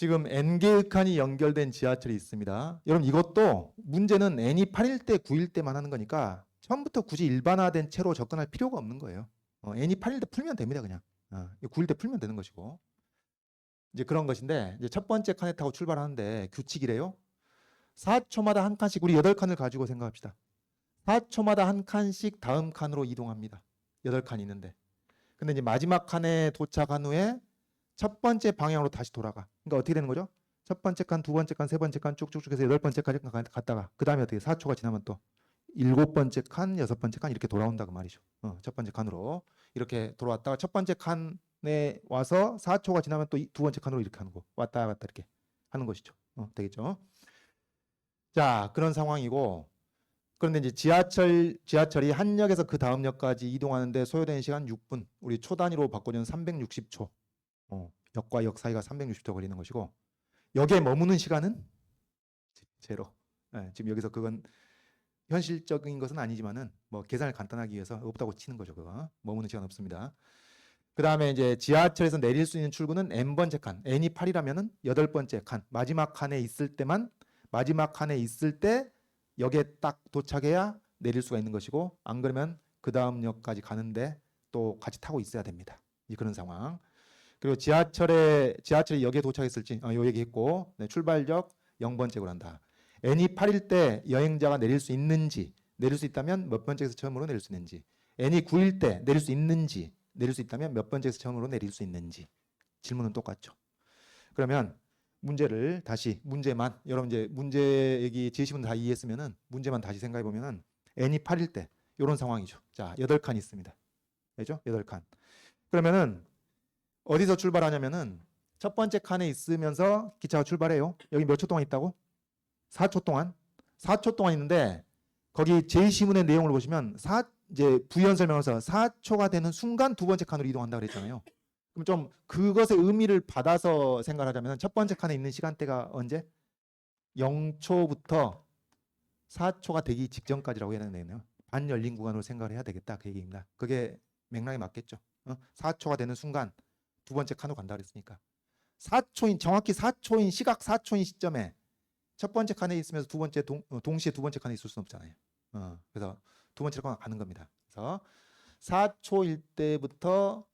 지금 n개의 칸이 연결된 지하철이 있습니다. 여러분 이것도 문제는 n이 8일 때 9일 때만 하는 거니까 처음부터 굳이 일반화된 채로 접근할 필요가 없는 거예요. n이 8일 때 풀면 됩니다. 그냥 9일 때 풀면 되는 것이고 이제 그런 것인데 이제 첫 번째 칸에 타고 출발하는데 규칙이래요. 4초마다 한 칸씩 우리 8칸을 가지고 생각합시다. 4초마다 한 칸씩 다음 칸으로 이동합니다. 8칸 있는데 근데 이제 마지막 칸에 도착한 후에 첫 번째 방향으로 다시 돌아가. 그러니까 어떻게 되는 거죠? 첫 번째 칸, 두 번째 칸, 세 번째 칸 쭉쭉쭉 해서 8번째까지 갔다가 그 다음에 어떻게 4초가 지나면 또 7번째 칸, 6번째 칸 이렇게 돌아온다 그 말이죠. 첫 번째 칸으로 이렇게 돌아왔다가 첫 번째 칸에 와서 4초가 지나면 또 두 번째 칸으로 이렇게 하는 거. 왔다 갔다 이렇게 하는 것이죠. 되겠죠? 자, 그런 상황이고 그런데 이제 지하철이 한 역에서 그 다음 역까지 이동하는데 소요되는 시간 6분. 우리 초 단위로 바꾸면 360초. 역과 역 사이가 360초 걸리는 것이고 역에 머무는 시간은 제로. 지금 여기서 그건 현실적인 것은 아니지만은 뭐 계산을 간단하기 위해서 없다고 치는 거죠. 그거 머무는 시간 없습니다. 그 다음에 이제 지하철에서 내릴 수 있는 출구는 n번째 칸, n이 8이라면은 8번째 칸, 마지막 칸에 있을 때만 마지막 칸에 있을 때 역에 딱 도착해야 내릴 수가 있는 것이고 안 그러면 그 다음 역까지 가는데 또 같이 타고 있어야 됩니다. 그런 상황. 그리고 지하철이 역에 도착했을지 요 얘기했고 출발역 0번째로 한다. n이 8일 때 여행자가 내릴 수 있는지 내릴 수 있다면 몇 번째에서 처음으로 내릴 수 있는지 n이 9일 때 내릴 수 있는지 내릴 수 있다면 몇 번째에서 처음으로 내릴 수 있는지 질문은 똑같죠. 그러면 문제를 다시 문제만 여러분 이제 문제 얘기 제시문 다 이해했으면은 문제만 다시 생각해 보면은 n이 8일 때 이런 상황이죠. 자, 8칸 있습니다. 그죠? 8칸. 그러면은 어디서 출발하냐면은 첫 번째 칸에 있으면서 기차가 출발해요. 여기 몇 초 동안 있다고? 4초 동안. 4초 동안 있는데 거기 제시문의 내용을 보시면 이제 부연 설명에서 4초가 되는 순간 두 번째 칸으로 이동한다 그랬잖아요. 그럼 좀 그것의 의미를 받아서 생각하자면 첫 번째 칸에 있는 시간대가 언제? 0초부터 4초가 되기 직전까지라고 해야 되네요. 반열린 구간으로 생각을 해야 되겠다 그 얘기입니다. 그게 맥락에 맞겠죠. 4초가 되는 순간 두 번째 칸으로 간다 그랬으니까 4초인 정확히 4초인 시각 4초인 시점에 첫 번째 칸에 있으면서 두 번째 동시에 두 번째 칸에 있을 수는 없잖아요. 그래서 두 번째 칸 가는 겁니다. 그래서 4초일 때부터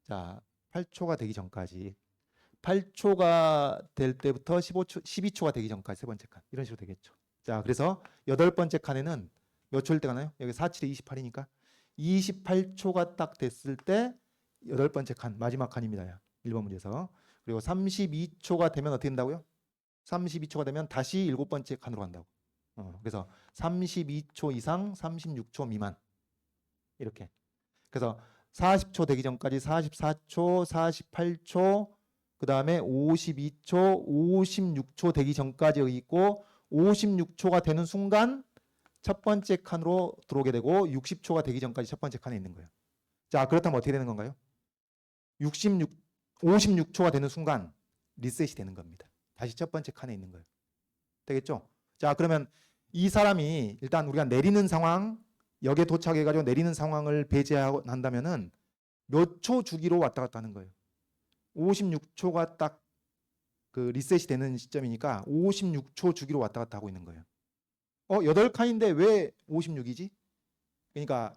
자 8초가 되기 전까지 8초가 될 때부터 12초가 되기 전까지 세 번째 칸 이런 식으로 되겠죠. 자 그래서 여덟 번째 칸에는 몇 초일 때 가나요? 여기 47에 28이니까 28초가 딱 됐을 때 여덟 번째 칸 마지막 칸입니다. 1번 문제에서. 그리고 32초가 되면 어떻게 된다고요? 32초가 되면 다시 일곱 번째 칸으로 간다고. 그래서 32초 이상 36초 미만 이렇게. 그래서 40초 되기 전까지 44초, 48초, 그 다음에 52초, 56초 되기 전까지 여기 있고 56초가 되는 순간 첫 번째 칸으로 들어오게 되고 60초가 되기 전까지 첫 번째 칸에 있는 거예요. 자, 그렇다면 어떻게 되는 건가요? 56초가 되는 순간 리셋이 되는 겁니다. 다시 첫 번째 칸에 있는 거예요. 되겠죠? 자, 그러면 이 사람이 일단 우리가 내리는 상황, 역에 도착해가지고 내리는 상황을 배제한다면은 몇 초 주기로 왔다 갔다 하는 거예요. 56초가 딱 그 리셋이 되는 시점이니까 56초 주기로 왔다 갔다 하고 있는 거예요. 8칸인데 왜 56이지? 그러니까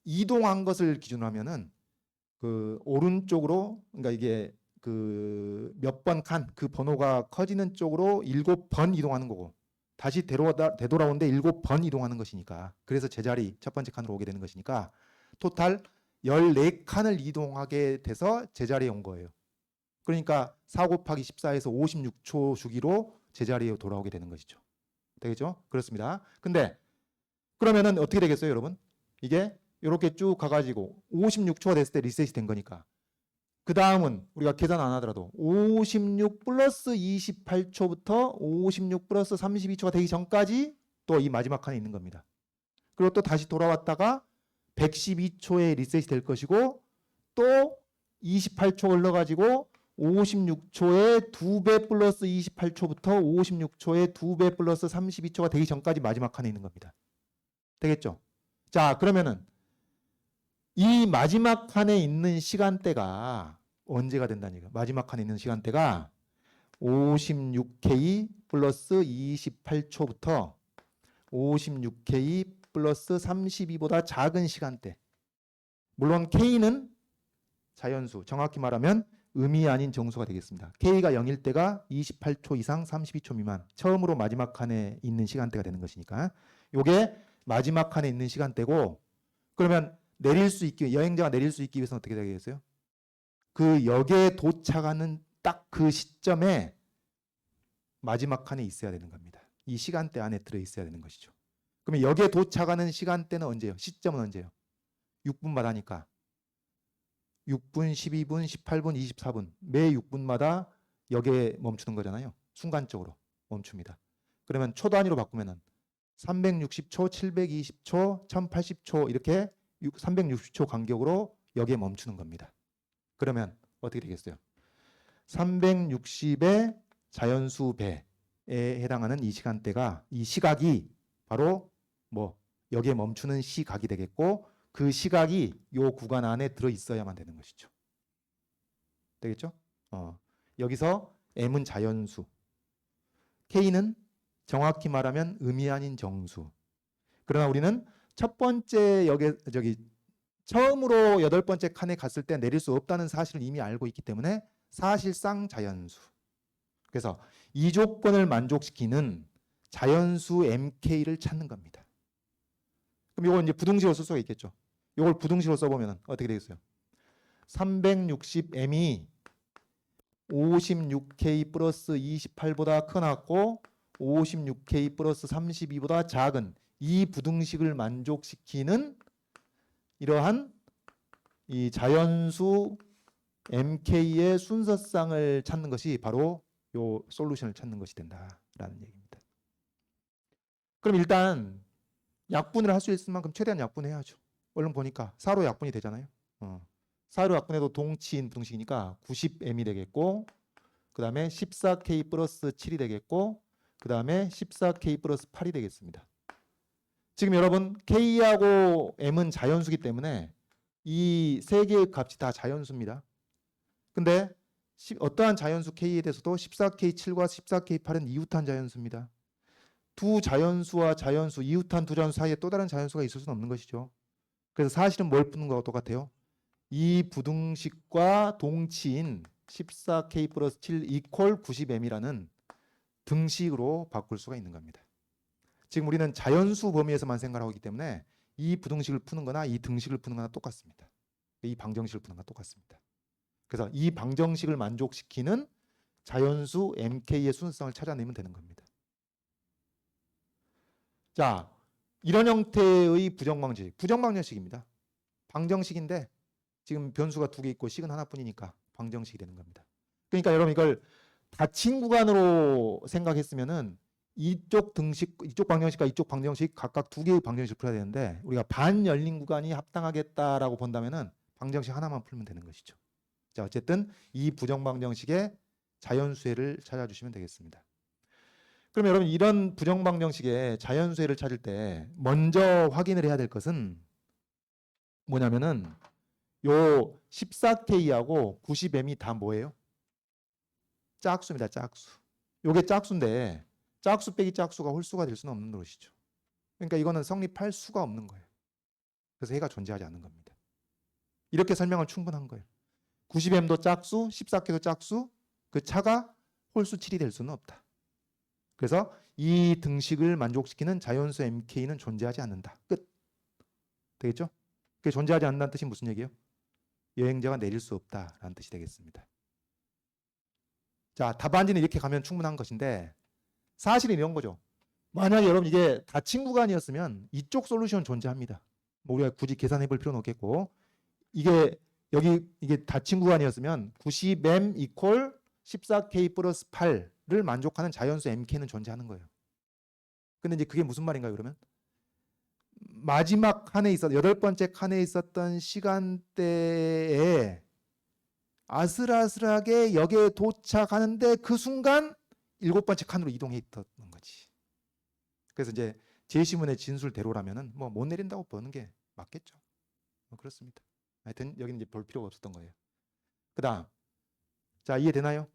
이동한 것을 기준으로 하면은 그 오른쪽으로 그러니까 이게 그 몇 번 칸 그 번호가 커지는 쪽으로 7번 이동하는 거고 다시 되돌아오는데 7번 이동하는 것이니까 그래서 제자리 첫 번째 칸으로 오게 되는 것이니까 토탈 14칸을 이동하게 돼서 제자리에 온 거예요. 그러니까 4 곱하기 14에서 56초 주기로 제자리에 돌아오게 되는 것이죠. 되겠죠? 그렇습니다. 근데 그러면은 어떻게 되겠어요, 여러분? 이게 이렇게 쭉 가가지고 56초가 됐을 때 리셋이 된 거니까 그 다음은 우리가 계산 안 하더라도 56 플러스 28초부터 56 플러스 32초가 되기 전까지 또 이 마지막 칸에 있는 겁니다. 그리고 또 다시 돌아왔다가 112초에 리셋이 될 것이고 또 28초 흘러가지고 56초에 2배 플러스 28초부터 56초에 2배 플러스 32초가 되기 전까지 마지막 칸에 있는 겁니다. 되겠죠? 자, 그러면은 이 마지막 칸에 있는 시간대가 언제가 된다는 얘기예요. 마지막 칸에 있는 시간대가 56K 플러스 28초부터 56K 플러스 32보다 작은 시간대. 물론 K는 자연수, 정확히 말하면 음이 아닌 정수가 되겠습니다. K가 0일 때가 28초 이상 32초 미만, 처음으로 마지막 칸에 있는 시간대가 되는 것이니까 이게 마지막 칸에 있는 시간대고, 그러면 여행자가 내릴 수 있기 위해서는 어떻게 되겠어요? 그 역에 도착하는 딱 그 시점에 마지막 칸에 있어야 되는 겁니다. 이 시간대 안에 들어 있어야 되는 것이죠. 그러면 역에 도착하는 시간대는 언제예요? 시점은 언제예요? 6분마다니까 6분, 12분, 18분, 24분 매 6분마다 역에 멈추는 거잖아요. 순간적으로 멈춥니다. 그러면 초 단위로 바꾸면은 360초, 720초, 1080초 이렇게 360초 간격으로 역에 멈추는 겁니다. 그러면 어떻게 되겠어요? 360의 자연수 배에 해당하는 이 시간대가, 이 시각이 바로 역에 멈추는 시각이 되겠고, 그 시각이 요 구간 안에 들어 있어야만 되는 것이죠. 되겠죠? 여기서 M은 자연수, K는 정확히 말하면 음이 아닌 정수. 그러나 우리는 첫 번째 처음으로 8번째 칸에 갔을 때 내릴 수 없다는 사실을 이미 알고 있기 때문에 사실상 자연수. 그래서 이 조건을 만족시키는 자연수 MK를 찾는 겁니다. 그럼 이걸 이제 부등식으로 쓸 수가 있겠죠. 이걸 부등식으로 써보면 어떻게 되겠어요? 360M이 56K 플러스 28보다 크고 56K 플러스 32보다 작은 이 부등식을 만족시키는 이러한 이 자연수 MK의 순서쌍을 찾는 것이 바로 요 솔루션을 찾는 것이 된다라는 얘기입니다. 그럼 일단 약분을 할 수 있을 만큼 최대한 약분해야죠. 얼른 보니까 4로 약분이 되잖아요. 4로 약분해도 동치인 부등식이니까 90m이 되겠고, 그 다음에 14K 플러스 7이 되겠고, 그 다음에 14K 플러스 8이 되겠습니다. 지금 여러분 K하고 M은 자연수기 때문에 이 세 개의 값이 다 자연수입니다. 근데 어떠한 자연수 K에 대해서도 14K7과 14K8은 이웃한 자연수입니다. 두 자연수와 자연수, 이웃한 두 자연수 사이에 또 다른 자연수가 있을 수는 없는 것이죠. 그래서 사실은 뭘 푸는 거와 똑같아요. 이 부등식과 동치인 14K 플러스 7 이퀄 90m이라는 등식으로 바꿀 수가 있는 겁니다. 지금 우리는 자연수 범위에서만 생각하고 있기 때문에 이 부등식을 푸는 거나 이 등식을 푸는 거나 똑같습니다. 이 방정식을 푸는 거나 똑같습니다. 그래서 이 방정식을 만족시키는 자연수 MK의 순서성을 찾아내면 되는 겁니다. 자, 이런 형태의 부정방정식, 부정방정식입니다. 방정식인데 지금 변수가 2개 있고 식은 하나뿐이니까 방정식이 되는 겁니다. 그러니까 여러분 이걸 닫힌 구간으로 생각했으면은 이쪽 등식, 이쪽 방정식과 이쪽 방정식 각각 2개의 방정식을 풀어야 되는데 우리가 반 열린 구간이 합당하겠다라고 본다면은 방정식 하나만 풀면 되는 것이죠. 자, 어쨌든 이 부정방정식의 자연수를 찾아주시면 되겠습니다. 그럼 여러분 이런 부정방정식의 자연수를 찾을 때 먼저 확인을 해야 될 것은 뭐냐면은 요 14K하고 90M이 다 뭐예요? 짝수입니다. 짝수. 요게 짝수인데 짝수 빼기 짝수가 홀수가 될 수는 없는 것이죠. 그러니까 이거는 성립할 수가 없는 거예요. 그래서 해가 존재하지 않는 겁니다. 이렇게 설명은 충분한 거예요. 90M도 짝수, 14K도 짝수, 그 차가 홀수 7이 될 수는 없다. 그래서 이 등식을 만족시키는 자연수 MK는 존재하지 않는다. 끝. 되겠죠? 그게 존재하지 않는다는 뜻이 무슨 얘기예요? 여행자가 내릴 수 없다라는 뜻이 되겠습니다. 자, 답안지는 이렇게 가면 충분한 것인데 사실은 이런 거죠. 만약에 여러분 이게 닫힌 구간이었으면 이쪽 솔루션 존재합니다. 뭐 우리가 굳이 계산해 볼 필요는 없겠고 이게 닫힌 구간이었으면 90M 이퀄 14K 플러스 8를 만족하는 자연수 MK는 존재하는 거예요. 근데 이제 그게 무슨 말인가요, 그러면? 마지막 칸에 있었던 8번째 칸에 있었던 시간대에 아슬아슬하게 역에 도착하는데 그 순간 7번째 칸으로 이동해 있던 거지. 그래서 이제 제시문의 진술대로라면은 뭐 못 내린다고 보는 게 맞겠죠. 그렇습니다. 하여튼 여기는 이제 볼 필요가 없었던 거예요. 그다음, 자 이해되나요?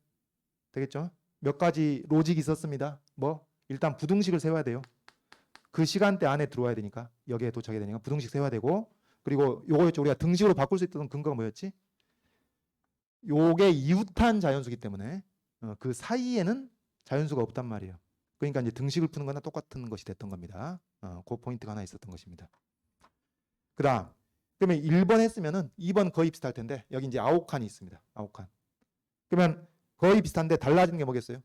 되겠죠? 몇 가지 로직이 있었습니다. 뭐 일단 부등식을 세워야 돼요. 그 시간대 안에 들어와야 되니까, 여기에 도착해야 되니까 부등식 세워야 되고, 그리고 요거였죠. 우리가 등식으로 바꿀 수 있던 근거가 뭐였지? 요게 이웃한 자연수기 때문에 그 사이에는 자연수가 없단 말이에요. 그러니까 이제 등식을 푸는 거나 똑같은 것이 됐던 겁니다. 그 포인트가 하나 있었던 것입니다. 그다음, 그러면 1번 했으면은 2번 거의 비슷할 텐데, 여기 이제 9칸이 있습니다. 9칸. 그러면 거의 비슷한데 달라지는 게 뭐겠어요?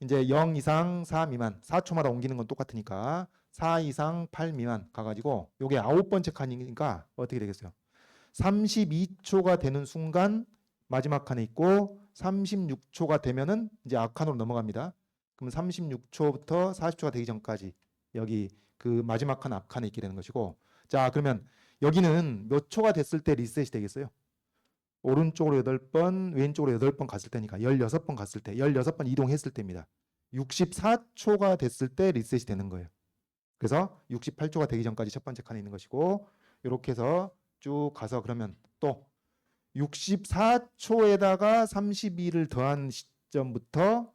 이제 0 이상 4 미만, 4초마다 옮기는 건 똑같으니까 4 이상 8 미만 가가지고 요게 9번째 칸이니까 어떻게 되겠어요? 32초가 되는 순간 마지막 칸에 있고, 36초가 되면은 이제 앞칸으로 넘어갑니다. 그럼 36초부터 40초가 되기 전까지 여기 그 마지막 칸 앞칸에 있게 되는 것이고, 자, 그러면 여기는 몇 초가 됐을 때 리셋이 되겠어요? 오른쪽으로 8번, 왼쪽으로 8번 갔을 때니까 16번 갔을 때, 16번 이동했을 때입니다. 64초가 됐을 때 리셋이 되는 거예요. 그래서 68초가 되기 전까지 첫 번째 칸에 있는 것이고, 이렇게 해서 쭉 가서 그러면 또 64초에다가 32를 더한 시점부터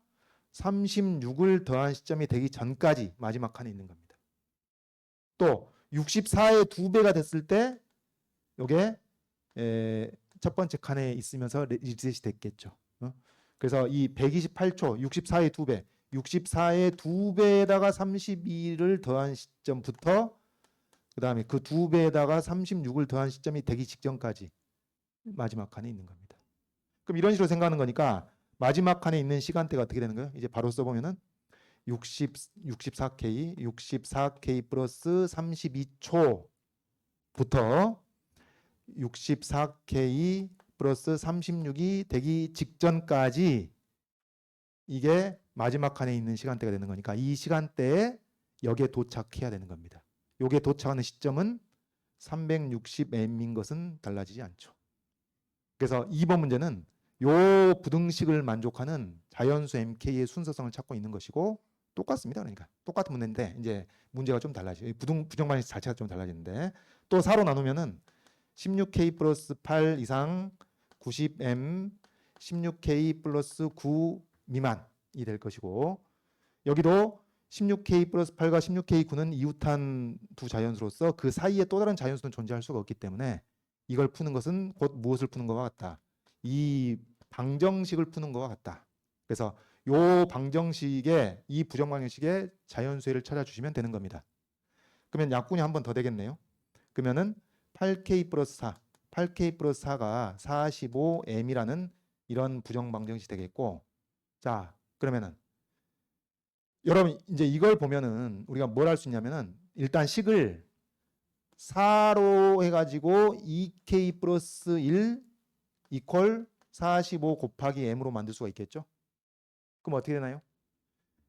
36을 더한 시점이 되기 전까지 마지막 칸에 있는 겁니다. 또 64의 2배가 됐을 때 이게 첫 번째 칸에 있으면서 리셋이 됐겠죠. 그래서 이 128초, 64의 2배, 64의 2배에다가 32를 더한 시점부터 그 다음에 그 2배에다가 36을 더한 시점이 되기 직전까지 마지막 칸에 있는 겁니다. 그럼 이런 식으로 생각하는 거니까 마지막 칸에 있는 시간대가 어떻게 되는 거예요? 이제 바로 써보면은 64K 플러스 32초부터 64K 플러스 36이 되기 직전까지 이게 마지막 칸에 있는 시간대가 되는 거니까 이 시간대에 여기에 도착해야 되는 겁니다. 여기에 도착하는 시점은 360m인 것은 달라지지 않죠. 그래서 2번 문제는 요 부등식을 만족하는 자연수 MK의 순서성을 찾고 있는 것이고, 똑같습니다. 그러니까 똑같은 문제인데 이제 문제가 좀 달라져요. 부정반식 자체가 좀 달라지는데, 또 4로 나누면은 16K 플러스 8 이상 90M, 16K 플러스 9 미만이 될 것이고, 여기도 16K 플러스 8과 16K 9는 이웃한 두 자연수로서 그 사이에 또 다른 자연수는 존재할 수가 없기 때문에 이걸 푸는 것은 곧 무엇을 푸는 것과 같다. 이 방정식을 푸는 것과 같다. 그래서 요 방정식에, 이 부정방정식에 자연수를 찾아주시면 되는 겁니다. 그러면 약분이 한 번 더 되겠네요. 그러면은 8K 플러스 4, 8K 플러스 4가 45M이라는 이런 부정방정식이 되겠고, 자, 그러면은 여러분 이제 이걸 보면은 우리가 뭘 할 수 있냐면은 일단 식을 4로 해가지고 2K 플러스 1 이퀄 45 곱하기 M으로 만들 수가 있겠죠? 그럼 어떻게 되나요?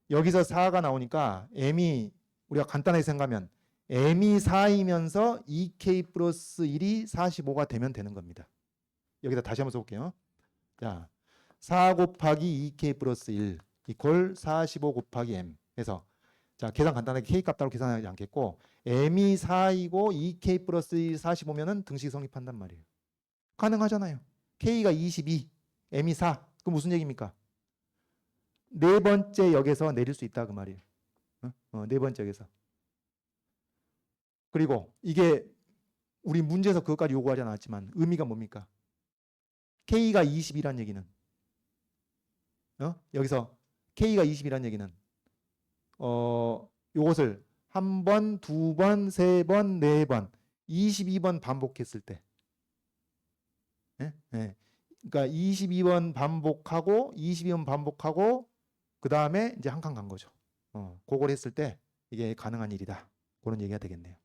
여기서 4가 나오니까 M이, 우리가 간단하게 생각하면 M이 4이면서 2K 플러스 1이 45가 되면 되는 겁니다. 여기다 다시 한번 써볼게요. 자, 4 곱하기 2K 플러스 1 이퀄 45 곱하기 M 해서, 자, 계산 간단하게 K 값 따로 계산하지 않겠고, M이 4이고 2K 플러스 1이 45면은 등식 성립한단 말이에요. 가능하잖아요. K가 22, M이 4. 그럼 무슨 얘기입니까? 네 번째 역에서 내릴 수 있다 그 말이에요. 네 번째 역에서. 그리고 이게 우리 문제에서 그것까지 요구하지 않았지만 의미가 뭡니까? K가 20이란 얘기는 여기서 K가 20이란 얘기는 요것을 한 번, 두 번, 세 번, 네 번, 22번 반복했을 때, 예? 예. 그러니까 22번 반복하고 22번 반복하고 그 다음에 이제 한 칸 간 거죠. 그걸 했을 때 이게 가능한 일이다. 그런 얘기가 되겠네요.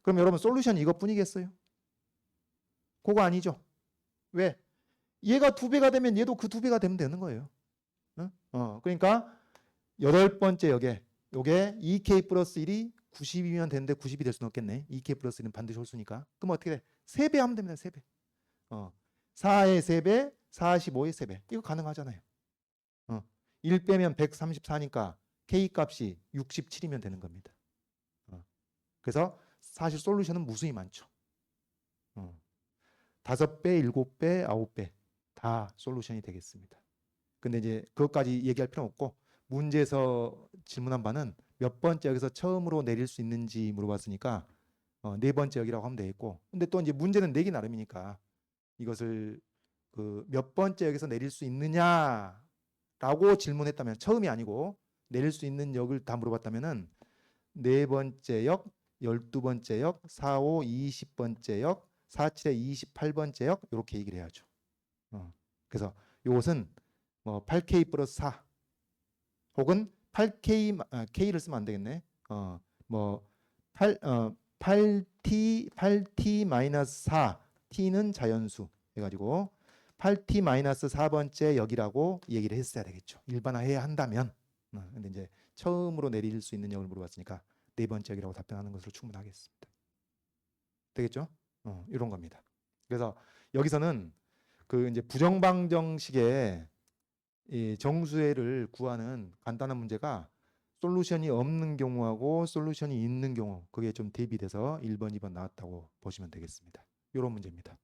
그럼 여러분 솔루션이 이것뿐이겠어요? 그거 아니죠. 왜? 얘가 2배가 되면 얘도 그 2배가 되면 되는 거예요. 그러니까 8번째 요게 2K 플러스 1이 90이면 되는데 90이 될 수는 없겠네. 2K 플러스 1은 반드시 홀수니까. 그럼 어떻게 돼? 3배 하면 됩니다. 3배. 4의 3배, 45의 3배. 이거 가능하잖아요. 1 빼면 134니까 K 값이 67이면 되는 겁니다. 그래서 사실 솔루션은 무수히 많죠. 5배, 7배, 9배 다 솔루션이 되겠습니다. 근데 이제 그것까지 얘기할 필요는 없고 문제에서 질문한 바는 몇 번째 역에서 처음으로 내릴 수 있는지 물어봤으니까 네 번째 역이라고 하면 되겠고, 근데 또 이제 문제는 내기 나름이니까 이것을 그 몇 번째 역에서 내릴 수 있느냐라고 질문했다면, 처음이 아니고 내릴 수 있는 역을 다 물어봤다면은 네 번째 역, 12번째 역, 4, 5, 20번째 역, 4, 7에 28번째 역 이렇게 얘기를 해야죠. 그래서 이것은 뭐 8K 플러스 4 혹은 8K를 쓰면 안 되겠네. 뭐 8T 마이너스 4, T는 자연수 해가지고 8T 마이너스 4번째 역이라고 얘기를 했어야 되겠죠. 일반화해야 한다면. 근데 이제 처음으로 내릴 수 있는 역을 물어봤으니까 네 번째 역이라고 답변하는 것으로 충분하겠습니다. 되겠죠? 이런 겁니다. 그래서 여기서는 그 이제 부정방정식의 이 정수회를 구하는 간단한 문제가 솔루션이 없는 경우하고 솔루션이 있는 경우, 그게 좀 대비돼서 1번, 2번 나왔다고 보시면 되겠습니다. 이런 문제입니다.